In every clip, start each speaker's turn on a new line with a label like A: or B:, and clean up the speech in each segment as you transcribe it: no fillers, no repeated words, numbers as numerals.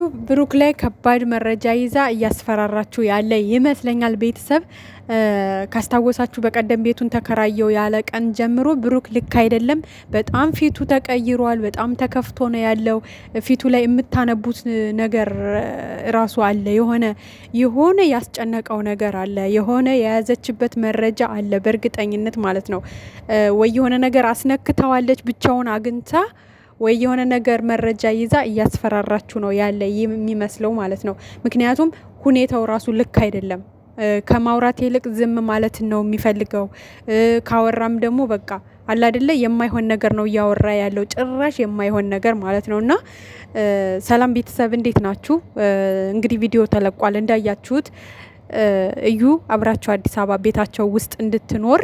A: ብሩክ ላይ ከባድ መረጃ ይዛ እያስፈራራችሁ ያለ ይመስለኛል። ቤተሰብ ካስታወሳችሁ በቀደም ቤቱን ተከራየው ያለ ቀን ጀምሮ ብሩክ ልክ አይደለም፣ በጣም ፊቱ ተቀይሯል፣ በጣም ተከፍቶ ነው ያለው። ፊቱ ላይ የምታነቡት ነገር ራሱ አለ፣ የሆነ ያስጨነቀው ነገር አለ፣ የሆነ የያዘችበት መረጃ አለ፣ በእርግጠኝነት ማለት ነው። ወይ የሆነ ነገር አስነክተዋለች ብቻውን አግኝታ ወይ የሆነ ነገር መረጃ ይዛ እያስፈራራችሁ ነው ያለ የሚመስለው ማለት ነው። ምክንያቱም ሁኔታው ራሱ ልክ አይደለም። ከማውራት ይልቅ ዝም ማለት ነው የሚፈልገው። ካወራም ደግሞ በቃ አላ አይደለ የማይሆን ነገር ነው እያወራ ያለው፣ ጭራሽ የማይሆን ነገር ማለት ነውና ሰላም ቤተሰብ እንዴት ናችሁ? እንግዲህ ቪዲዮ ተለቋል እንዳያችሁት። እዩ አብራቸው አዲስ አበባ ቤታቸው ውስጥ እንድትኖር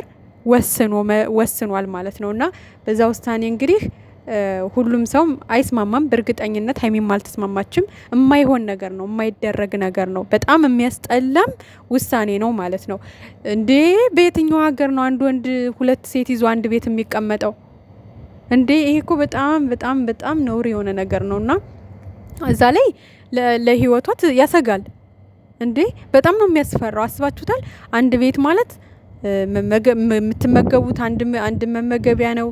A: ወስኗል ማለት ነውና በዛ ውሳኔ እንግዲህ ሁሉም ሰው አይስማማም። በእርግጠኝነት ሀይሚም አልተስማማችም። የማይሆን ነገር ነው፣ የማይደረግ ነገር ነው። በጣም የሚያስጠላም ውሳኔ ነው ማለት ነው። እንዴ በየትኛው ሀገር ነው አንድ ወንድ ሁለት ሴት ይዞ አንድ ቤት የሚቀመጠው? እንዴ ይሄ እኮ በጣም በጣም በጣም ነውር የሆነ ነገር ነውና እዛ ላይ ለህይወቷ ያሰጋል። እንዴ በጣም ነው የሚያስፈራው። አስባችሁታል? አንድ ቤት ማለት የምትመገቡት አንድ መመገቢያ ነው፣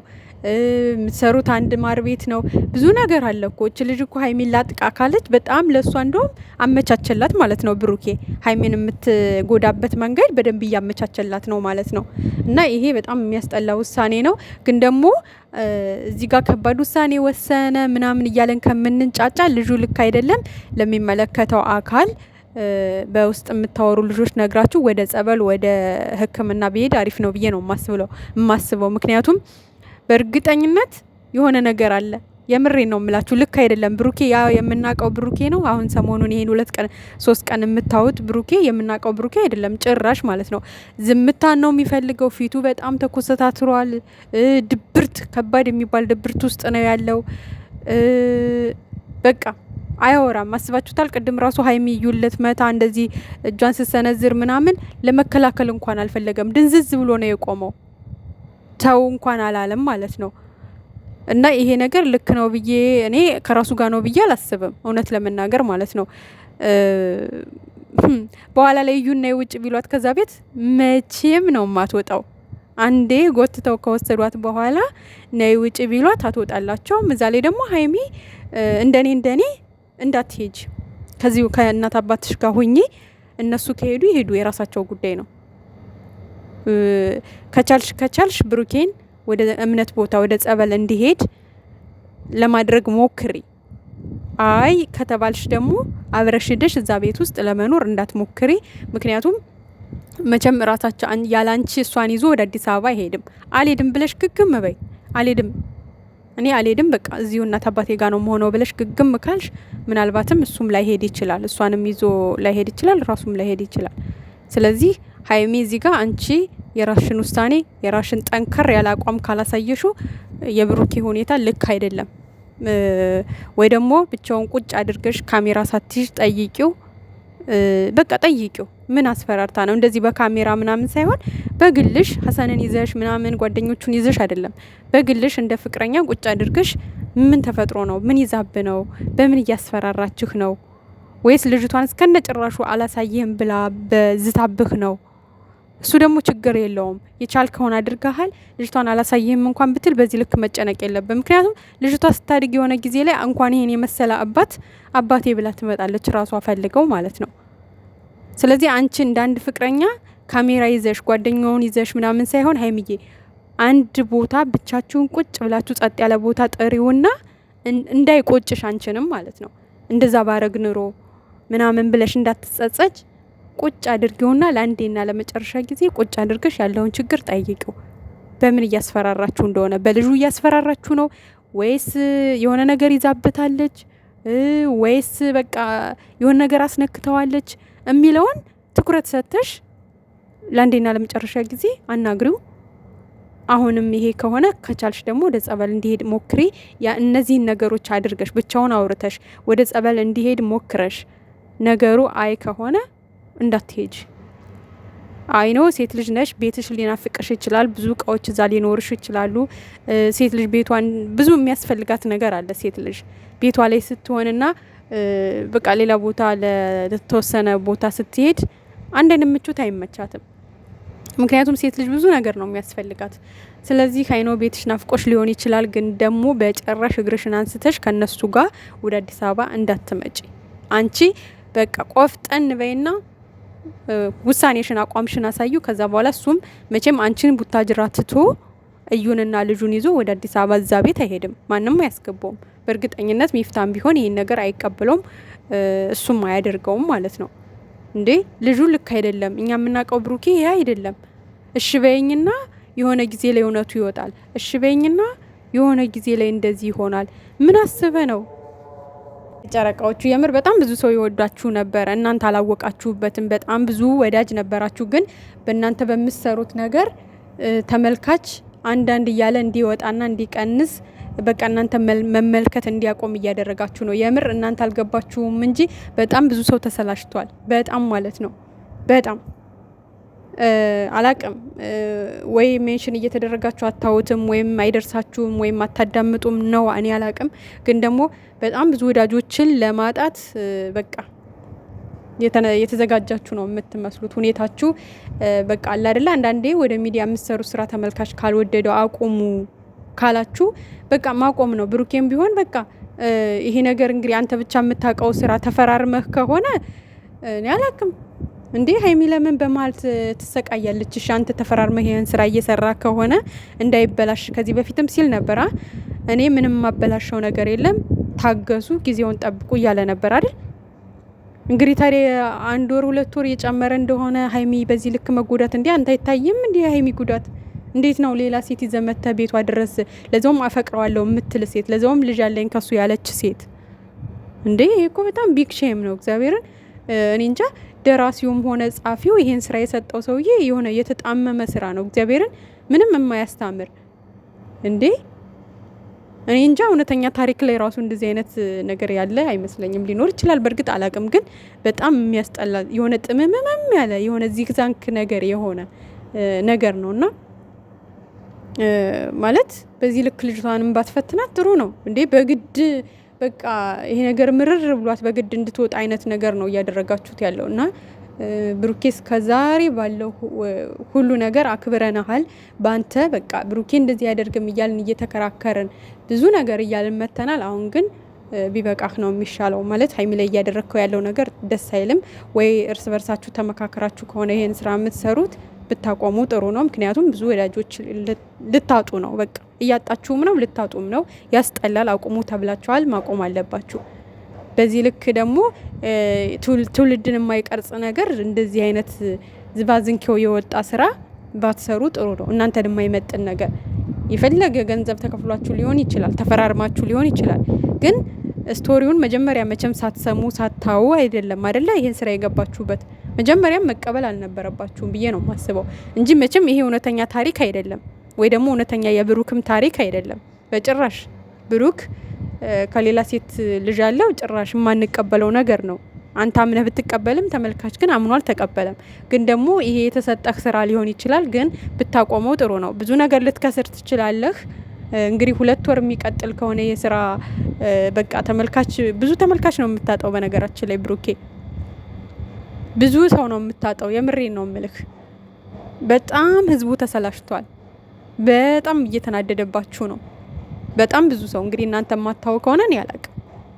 A: የምትሰሩት አንድ ማር ቤት ነው። ብዙ ነገር አለ እኮ። እች ልጅ እኮ ሀይሚን ላጥቃ ካለች በጣም ለእሷ እንደውም አመቻቸላት ማለት ነው። ብሩኬ ሀይሚን የምትጎዳበት መንገድ በደንብ እያመቻቸላት ነው ማለት ነው። እና ይሄ በጣም የሚያስጠላ ውሳኔ ነው። ግን ደግሞ እዚህ ጋር ከባድ ውሳኔ ወሰነ ምናምን እያለን ከምንንጫጫ ልጁ ልክ አይደለም፣ ለሚመለከተው አካል በውስጥ የምታወሩ ልጆች ነግራችሁ ወደ ጸበል ወደ ሕክምና ቢሄድ አሪፍ ነው ብዬ ነው የማስበው። ምክንያቱም በእርግጠኝነት የሆነ ነገር አለ። የምሬ ነው የምላችሁ። ልክ አይደለም ብሩኬ። ያ የምናውቀው ብሩኬ ነው። አሁን ሰሞኑን ይሄን 2-3 ቀን የምታዩት ብሩኬ የምናውቀው ብሩኬ አይደለም ጭራሽ ማለት ነው። ዝምታን ነው የሚፈልገው። ፊቱ በጣም ተኮሰታትሯል። ድብርት፣ ከባድ የሚባል ድብርት ውስጥ ነው ያለው። በቃ አያወራም። አስባችሁታል? ቅድም ራሱ ሀይሚ ዩለት መታ እንደዚህ እጇን ስትሰነዝር ምናምን ለመከላከል እንኳን አልፈለገም። ድንዝዝ ብሎ ነው የቆመው። ተው እንኳን አላለም ማለት ነው። እና ይሄ ነገር ልክ ነው ብዬ እኔ ከራሱ ጋር ነው ብዬ አላስብም፣ እውነት ለመናገር ማለት ነው። በኋላ ላይ እዩና የውጭ ቢሏት ከዛ ቤት መቼም ነው ማትወጣው። አንዴ ጎትተው ከወሰዷት በኋላ ነይ ውጭ ቢሏት አትወጣላቸውም። እዛ ላይ ደግሞ ሀይሚ እንደኔ እንዳትሄጅ ከዚሁ ከእናት አባትሽ ጋር ሁኚ፣ እነሱ ከሄዱ ይሄዱ፣ የራሳቸው ጉዳይ ነው። ከቻልሽ ብሩኬን ወደ እምነት ቦታ ወደ ጸበል እንዲሄድ ለማድረግ ሞክሪ። አይ ከተባልሽ ደግሞ አብረሽደሽ እዛ ቤት ውስጥ ለመኖር እንዳትሞክሪ። ምክንያቱም መቼም ራሳቸው ያላንቺ እሷን ይዞ ወደ አዲስ አበባ አይሄድም። አልሄድም ብለሽ ግግም በይ። አልሄድም በቃ እዚሁ እናት አባቴ ጋር ነው መሆነው ብለሽ ግግም ካልሽ ምናልባትም እሱም ላይሄድ ይችላል፣ እሷንም ይዞ ላይሄድ ይችላል፣ ራሱም ላይሄድ ይችላል። ስለዚህ ሀይሚ እዚህ ጋር አንቺ የራሽን ውሳኔ የራሽን ጠንከር ያለ አቋም ካላሳየሹ የብሩኬ ሁኔታ ልክ አይደለም። ወይ ደግሞ ብቻውን ቁጭ አድርገሽ ካሜራ ሳትይዥ ጠይቂው። በቃ ጠይቂው። ምን አስፈራርታ ነው እንደዚህ በካሜራ ምናምን ሳይሆን በግልሽ ሀሰንን ይዘሽ ምናምን ጓደኞቹን ይዘሽ አይደለም፣ በግልሽ እንደ ፍቅረኛ ቁጭ አድርገሽ ምን ተፈጥሮ ነው? ምን ይዛብ ነው? በምን እያስፈራራችሁ ነው? ወይስ ልጅቷን እስከነ ጭራሹ አላሳየህም ብላ በዝታብህ ነው? እሱ ደግሞ ችግር የለውም፣ የቻልከውን አድርገሃል። ልጅቷን አላሳየህም እንኳን ብትል በዚህ ልክ መጨነቅ የለብም። ምክንያቱም ልጅቷ ስታድግ የሆነ ጊዜ ላይ እንኳን ይሄን የመሰለ አባቴ ብላ ትመጣለች፣ ራሷ ፈልገው ማለት ነው። ስለዚህ አንቺ እንደ አንድ ፍቅረኛ ካሜራ ይዘሽ ጓደኛውን ይዘሽ ምናምን ሳይሆን ሀይሚዬ አንድ ቦታ ብቻችሁን ቁጭ ብላችሁ ጸጥ ያለ ቦታ ጥሪውና እንዳይቆጭሽ አንቺንም ማለት ነው። እንደዛ ባረግ ኑሮ ምናምን ብለሽ እንዳትጸጸች ቁጭ አድርጊውና ለአንዴና ለመጨረሻ ጊዜ ቁጭ አድርገሽ ያለውን ችግር ጠይቂው። በምን እያስፈራራችሁ እንደሆነ፣ በልጁ እያስፈራራችሁ ነው ወይስ የሆነ ነገር ይዛበታለች ወይስ በቃ የሆነ ነገር አስነክተዋለች የሚለውን ትኩረት ሰጥተሽ ለአንዴና ለመጨረሻ ጊዜ አናግሪው። አሁንም ይሄ ከሆነ ከቻልሽ ደግሞ ወደ ጸበል እንዲሄድ ሞክሪ። እነዚህን ነገሮች አድርገሽ ብቻውን አውርተሽ ወደ ጸበል እንዲሄድ ሞክረሽ ነገሩ አይ ከሆነ እንዳትሄጅ። አይኖ ሴት ልጅ ነሽ፣ ቤትሽ ሊናፍቅሽ ይችላል፣ ብዙ እቃዎች እዛ ሊኖርሽ ይችላሉ። ሴት ልጅ ቤቷን ብዙ የሚያስፈልጋት ነገር አለ። ሴት ልጅ ቤቷ ላይ ስትሆንና በቃ ሌላ ቦታ ለተወሰነ ቦታ ስትሄድ አንድ አይነት ምቾት አይመቻትም። ምክንያቱም ሴት ልጅ ብዙ ነገር ነው የሚያስፈልጋት። ስለዚህ አይኖ ቤትሽ ናፍቆሽ ሊሆን ይችላል፣ ግን ደግሞ በጭራሽ እግርሽን አንስተሽ ከነሱ ጋር ወደ አዲስ አበባ እንዳትመጪ። አንቺ በቃ ቆፍጠን በይና ውሳኔሽን አቋምሽን አሳዩ። ከዛ በኋላ እሱም መቼም አንቺን ቡታጅራ ትቶ እዩንና ልጁን ይዞ ወደ አዲስ አበባ እዛ ቤት አይሄድም፣ ማንም አያስገባውም። በእርግጠኝነት ሚፍታም ቢሆን ይሄን ነገር አይቀበለውም፣ እሱም አያደርገውም ማለት ነው። እንዴ ልጁ ልክ አይደለም፣ እኛ የምናውቀው ብሩኬ ይሄ አይደለም። እሺ በይኝና የሆነ ጊዜ ላይ እውነቱ ይወጣል። እሺ በይኝና የሆነ ጊዜ ላይ እንደዚህ ይሆናል። ምን አስበ ነው? ጨረቃዎቹ የምር በጣም ብዙ ሰው ይወዳችሁ ነበር፣ እናንተ አላወቃችሁበትም። በጣም ብዙ ወዳጅ ነበራችሁ፣ ግን በእናንተ በምትሰሩት ነገር ተመልካች አንዳንድ እያለ እንዲወጣና እንዲቀንስ በቃ እናንተ መመልከት እንዲያቆም እያደረጋችሁ ነው። የምር እናንተ አልገባችሁም እንጂ በጣም ብዙ ሰው ተሰላችቷል። በጣም ማለት ነው። በጣም አላቅም ወይ ሜንሽን እየተደረጋችሁ አታውትም ወይም አይደርሳችሁም ወይም አታዳምጡም ነው፣ እኔ አላቅም። ግን ደግሞ በጣም ብዙ ወዳጆችን ለማጣት በቃ የተዘጋጃችሁ ነው የምትመስሉት። ሁኔታችሁ በቃ አለ አይደለ? አንዳንዴ ወደ ሚዲያ የምትሰሩ ስራ ተመልካች ካልወደደው አቁሙ ካላችሁ በቃ ማቆም ነው። ብሩኬም ቢሆን በቃ ይሄ ነገር እንግዲህ አንተ ብቻ የምታውቀው ስራ ተፈራርመህ ከሆነ እኔ አላቅም እንዴ ሀይሚ ለምን በመሀል ትሰቃያለች? እሺ አንተ ተፈራርመህ ይሄን ስራ እየሰራ ከሆነ እንዳይበላሽ ከዚህ በፊትም ሲል ነበር። እኔ ምንም ማበላሸው ነገር የለም ታገሱ፣ ጊዜውን ጠብቁ እያለ ነበር አይደል? እንግዲህ ታዲያ 1 ወር 2 ወር እየጨመረ እንደሆነ ሀይሚ በዚህ ልክ መጎዳት እንዴ አንተ አይታይም እንዴ? ሀይሚ ጉዳት እንዴት ነው? ሌላ ሴት ይዘመተ ቤቷ ድረስ ለዛውም አፈቅረዋለሁ የምትል ሴት፣ ለዛውም ልጅ አለኝ ከሱ ያለች ሴት እንዴ! ይሄ እኮ በጣም ቢግ ሼም ነው። እግዚአብሔርን እኔ እንጃ። ደራሲውም ሆነ ጻፊው ይሄን ስራ የሰጠው ሰውዬ የሆነ የተጣመመ ስራ ነው። እግዚአብሔርን ምንም የማያስተምር እንዴ! እኔ እንጃ። እውነተኛ ታሪክ ላይ ራሱ እንደዚህ አይነት ነገር ያለ አይመስለኝም። ሊኖር ይችላል በእርግጥ አላቅም፣ ግን በጣም የሚያስጠላ የሆነ ጥምምም ያለ የሆነ ዚግዛንክ ነገር የሆነ ነገር ነውና ማለት በዚህ ልክ ልጅቷንም ባትፈትናት ጥሩ ነው እንዴ። በግድ በቃ ይሄ ነገር ምርር ብሏት በግድ እንድትወጣ አይነት ነገር ነው እያደረጋችሁት ያለው። እና ብሩኬስ ከዛሬ ባለው ሁሉ ነገር አክብረናሃል። ባንተ በቃ ብሩኬ እንደዚህ ያደርግም እያልን እየተከራከርን ብዙ ነገር እያልን መተናል። አሁን ግን ቢበቃህ ነው የሚሻለው። ማለት ሀይሚ ላይ እያደረግከው ያለው ነገር ደስ አይልም። ወይ እርስ በርሳችሁ ተመካከራችሁ ከሆነ ይሄን ስራ የምትሰሩት ብታቆሙ ጥሩ ነው። ምክንያቱም ብዙ ወዳጆች ልታጡ ነው። በቃ እያጣችሁም ነው ልታጡም ነው። ያስጠላል። አቁሙ ተብላችኋል። ማቆም አለባችሁ። በዚህ ልክ ደግሞ ትውልድን የማይቀርጽ ነገር እንደዚህ አይነት ዝባዝንኬው የወጣ ስራ ባትሰሩ ጥሩ ነው። እናንተን የማይመጥን ነገር የፈለገ ገንዘብ ተከፍሏችሁ ሊሆን ይችላል፣ ተፈራርማችሁ ሊሆን ይችላል። ግን ስቶሪውን መጀመሪያ መቼም ሳትሰሙ ሳታው አይደለም አይደለ ይሄን ስራ የገባችሁበት። መጀመሪያም መቀበል አልነበረባችሁም ብዬ ነው ማስበው እንጂ መቼም ይሄ እውነተኛ ታሪክ አይደለም፣ ወይ ደግሞ እውነተኛ የብሩክም ታሪክ አይደለም በጭራሽ። ብሩክ ከሌላ ሴት ልጅ አለው ጭራሽ የማንቀበለው ነገር ነው። አንተ አምነህ ብትቀበልም ተመልካች ግን አምኖ አልተቀበለም። ግን ደግሞ ይሄ የተሰጠህ ስራ ሊሆን ይችላል፣ ግን ብታቆመው ጥሩ ነው። ብዙ ነገር ልትከስር ትችላለህ። እንግዲህ 2 ወር የሚቀጥል ከሆነ የስራ በቃ ተመልካች ብዙ ተመልካች ነው የምታጣው። በነገራችን ላይ ብሩኬ ብዙ ሰው ነው የምታጣው። የምሬን ነው ምልክ። በጣም ህዝቡ ተሰላሽቷል። በጣም እየተናደደባችሁ ነው። በጣም ብዙ ሰው እንግዲህ እናንተ የማታው ከሆነ እኔ አላቅም፣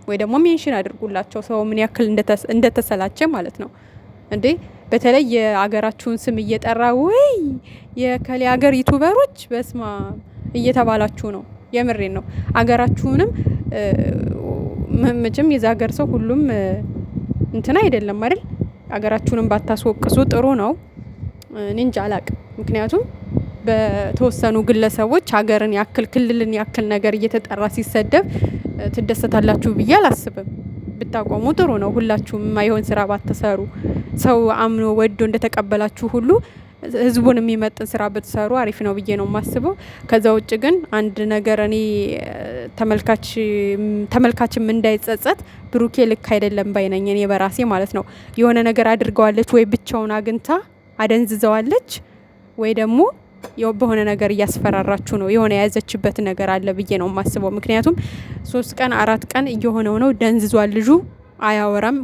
A: ወይ ደግሞ ሜንሽን አድርጉላቸው ሰው ምን ያክል እንደተሰላቸ ማለት ነው እንዴ። በተለይ የአገራችሁን ስም እየጠራ ወይ የከሌ ሀገር ዩቱበሮች በስማ እየተባላችሁ ነው። የምሬን ነው። አገራችሁንም መቼም የዛ ሀገር ሰው ሁሉም እንትና አይደለም አይደል? አገራችሁንም ባታስወቅሱ ጥሩ ነው። እኔ እንጃ አላቅም። ምክንያቱም በተወሰኑ ግለሰቦች ሀገርን ያክል ክልልን ያክል ነገር እየተጠራ ሲሰደብ ትደሰታላችሁ ብዬ አላስብም። ብታቆሙ ጥሩ ነው። ሁላችሁም የማይሆን ስራ ባትሰሩ፣ ሰው አምኖ ወዶ እንደተቀበላችሁ ሁሉ ህዝቡን የሚመጥን ስራ ብትሰሩ አሪፍ ነው ብዬ ነው የማስበው። ከዛ ውጭ ግን አንድ ነገር እኔ ተመልካችም እንዳይጸጸት ብሩኬ ልክ አይደለም ባይነኝ እኔ በራሴ ማለት ነው። የሆነ ነገር አድርገዋለች ወይ ብቻውን አግኝታ አደንዝዘዋለች ወይ ደግሞ በሆነ ነገር እያስፈራራችሁ ነው። የሆነ የያዘችበት ነገር አለ ብዬ ነው የማስበው። ምክንያቱም 3 ቀን 4 ቀን እየሆነው ነው፣ ደንዝዟል ልጁ፣ አያወራም።